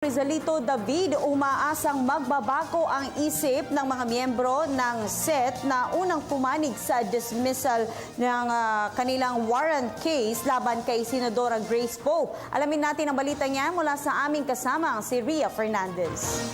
Rizalito David umaasang magbabago ang isip ng mga miyembro ng SET na unang pumanig sa dismissal ng kanilang warrant case laban kay Senadora Grace Poe. Alamin natin ang balita niya mula sa aming kasama, si Ria Fernandez.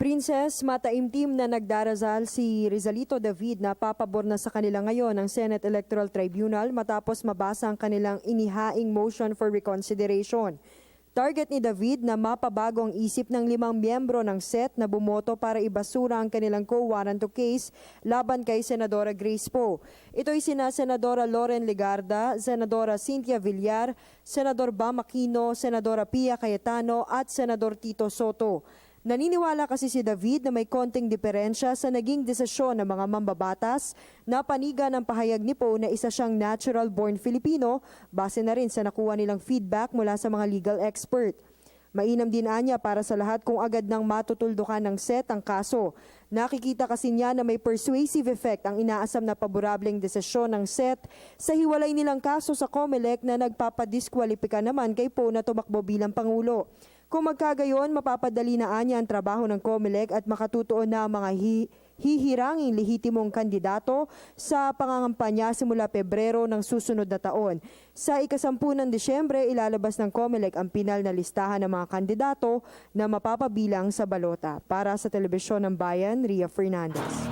Princess, mataimtim na nagdarasal si Rizalito David na papabor na sa kanila ngayon ng Senate Electoral Tribunal matapos mabasa ang kanilang inihaing motion for reconsideration. Target ni David na mapabago ang isip ng 5 miyembro ng SET na bumoto para ibasura ang kanilang co-warrant case laban kay Senadora Grace Poe. Ito'y sina Senadora Loren Legarda, Senadora Cynthia Villar, Senador Bam Aquino, Senadora Pia Cayetano at Senador Tito Soto. Naniniwala kasi si David na may konting diferensya sa naging desisyon ng mga mambabatas na panigan ng pahayag ni Poe na isa siyang natural-born Filipino base na rin sa nakuha nilang feedback mula sa mga legal expert. Mainam din anya para sa lahat kung agad nang matutuldukan ng SET ang kaso. Nakikita kasi niya na may persuasive effect ang inaasam na paborableng desisyon ng SET sa hiwalay nilang kaso sa COMELEC na nagpapadiskwalipika naman kay Poe na tumakbo bilang Pangulo. Kung magkagayon, mapapadali na anya ang trabaho ng COMELEC at makatutuon na ang mga hihiranging lehitimong kandidato sa pangangampanya simula Pebrero ng susunod na taon. Sa ika-10 ng Disyembre, ilalabas ng COMELEC ang pinal na listahan ng mga kandidato na mapapabilang sa balota. Para sa Telebisyon ng Bayan, Ria Fernandez.